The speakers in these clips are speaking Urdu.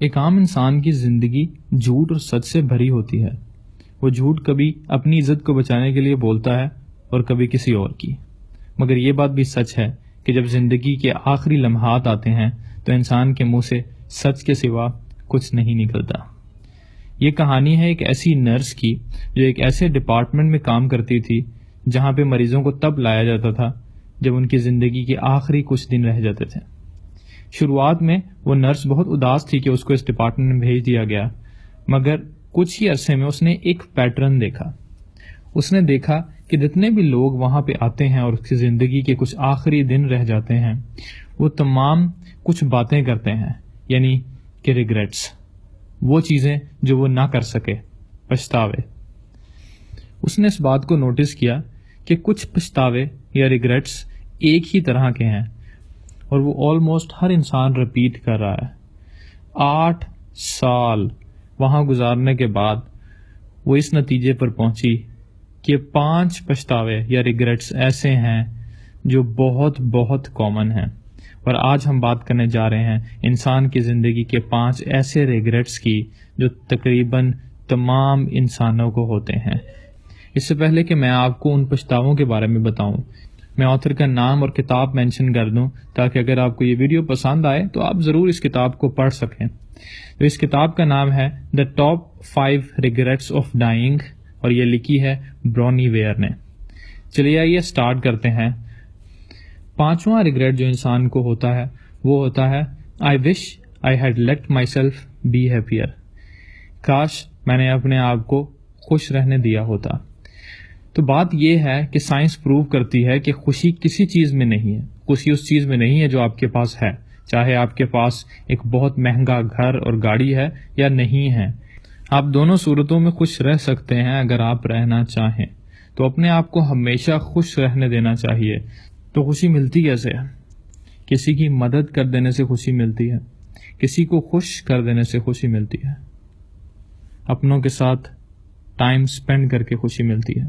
ایک عام انسان کی زندگی جھوٹ اور سچ سے بھری ہوتی ہے۔ وہ جھوٹ کبھی اپنی عزت کو بچانے کے لیے بولتا ہے اور کبھی کسی اور کی، مگر یہ بات بھی سچ ہے کہ جب زندگی کے آخری لمحات آتے ہیں تو انسان کے منہ سے سچ کے سوا کچھ نہیں نکلتا۔ یہ کہانی ہے ایک ایسی نرس کی جو ایک ایسے ڈپارٹمنٹ میں کام کرتی تھی جہاں پہ مریضوں کو تب لایا جاتا تھا جب ان کی زندگی کے آخری کچھ دن رہ جاتے تھے۔ شروعات میں وہ نرس بہت اداس تھی کہ اس کو اس ڈپارٹمنٹ میں بھیج دیا گیا، مگر کچھ ہی عرصے میں اس نے ایک پیٹرن دیکھا۔ اس نے دیکھا کہ جتنے بھی لوگ وہاں پہ آتے ہیں اور اس کی زندگی کے کچھ آخری دن رہ جاتے ہیں، وہ تمام کچھ باتیں کرتے ہیں، یعنی کہ ریگریٹس، وہ چیزیں جو وہ نہ کر سکے، پچھتاوے۔ اس نے اس بات کو نوٹس کیا کہ کچھ پچھتاوے یا ریگریٹس ایک ہی طرح کے ہیں اور وہ آلموسٹ ہر انسان رپیٹ کر رہا ہے۔ 8 سال وہاں گزارنے کے بعد وہ اس نتیجے پر پہنچی کہ 5 پچھتاوے یا ریگریٹس ایسے ہیں جو بہت بہت کامن ہیں، اور آج ہم بات کرنے جا رہے ہیں انسان کی زندگی کے 5 ایسے ریگریٹس کی جو تقریباً تمام انسانوں کو ہوتے ہیں۔ اس سے پہلے کہ میں آپ کو ان پچھتاووں کے بارے میں بتاؤں، میں آتھر کا نام اور کتاب مینشن کر دوں تاکہ اگر آپ کو یہ ویڈیو پسند آئے تو آپ ضرور اس کتاب کو پڑھ سکیں۔ تو اس کتاب کا نام ہے The Top 5 Regrets of Dying اور یہ لکھی ہے برونی ویئر نے۔ چلیے آئیے سٹارٹ کرتے ہیں۔ 5واں ریگریٹ جو انسان کو ہوتا ہے وہ ہوتا ہے I wish I had let myself be happier۔ کاش میں نے اپنے آپ کو خوش رہنے دیا ہوتا۔ تو بات یہ ہے کہ سائنس پروو کرتی ہے کہ خوشی کسی چیز میں نہیں ہے، خوشی اس چیز میں نہیں ہے جو آپ کے پاس ہے، چاہے آپ کے پاس ایک بہت مہنگا گھر اور گاڑی ہے یا نہیں ہے۔ آپ دونوں صورتوں میں خوش رہ سکتے ہیں اگر آپ رہنا چاہیں، تو اپنے آپ کو ہمیشہ خوش رہنے دینا چاہیے۔ تو خوشی ملتی کیسے ہے؟ کسی کی مدد کر دینے سے خوشی ملتی ہے، کسی کو خوش کر دینے سے خوشی ملتی ہے، اپنوں کے ساتھ ٹائم سپینڈ کر کے خوشی ملتی ہے،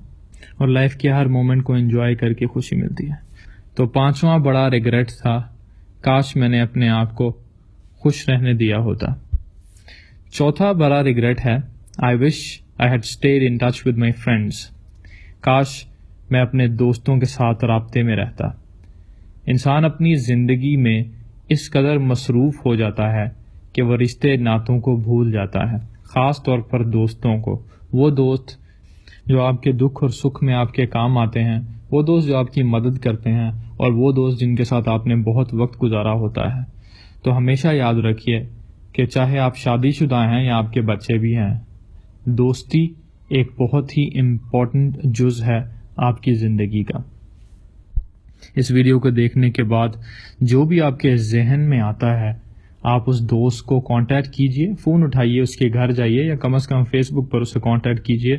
اور لائف کے ہر مومنٹ کو انجوائے کر کے خوشی ملتی ہے۔ تو 5واں بڑا ریگریٹ تھا کاش میں نے اپنے آپ کو خوش رہنے دیا ہوتا۔ 4تھا بڑا ریگریٹ ہے I wish I had stayed in touch with my friends۔ کاش میں اپنے دوستوں کے ساتھ رابطے میں رہتا۔ انسان اپنی زندگی میں اس قدر مصروف ہو جاتا ہے کہ وہ رشتے ناتوں کو بھول جاتا ہے، خاص طور پر دوستوں کو۔ وہ دوست جو آپ کے دکھ اور سکھ میں آپ کے کام آتے ہیں، وہ دوست جو آپ کی مدد کرتے ہیں، اور وہ دوست جن کے ساتھ آپ نے بہت وقت گزارا ہوتا ہے۔ تو ہمیشہ یاد رکھیے کہ چاہے آپ شادی شدہ ہیں یا آپ کے بچے بھی ہیں، دوستی ایک بہت ہی امپورٹنٹ جز ہے آپ کی زندگی کا۔ اس ویڈیو کو دیکھنے کے بعد جو بھی آپ کے ذہن میں آتا ہے، آپ اس دوست کو کانٹیکٹ کیجئے، فون اٹھائیے، اس کے گھر جائیے یا کم از کم فیس بک پر اسے کانٹیکٹ کیجئے،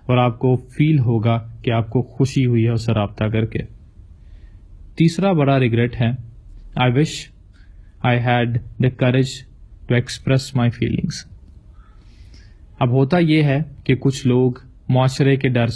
اور آپ کو فیل ہوگا کہ آپ کو خوشی ہوئی ہے اس سے رابطہ کر کے۔ تیسرا بڑا ریگریٹ ہے I wish I had the courage to express my feelings۔ اب ہوتا یہ ہے کہ کچھ لوگ معاشرے کے ڈر سے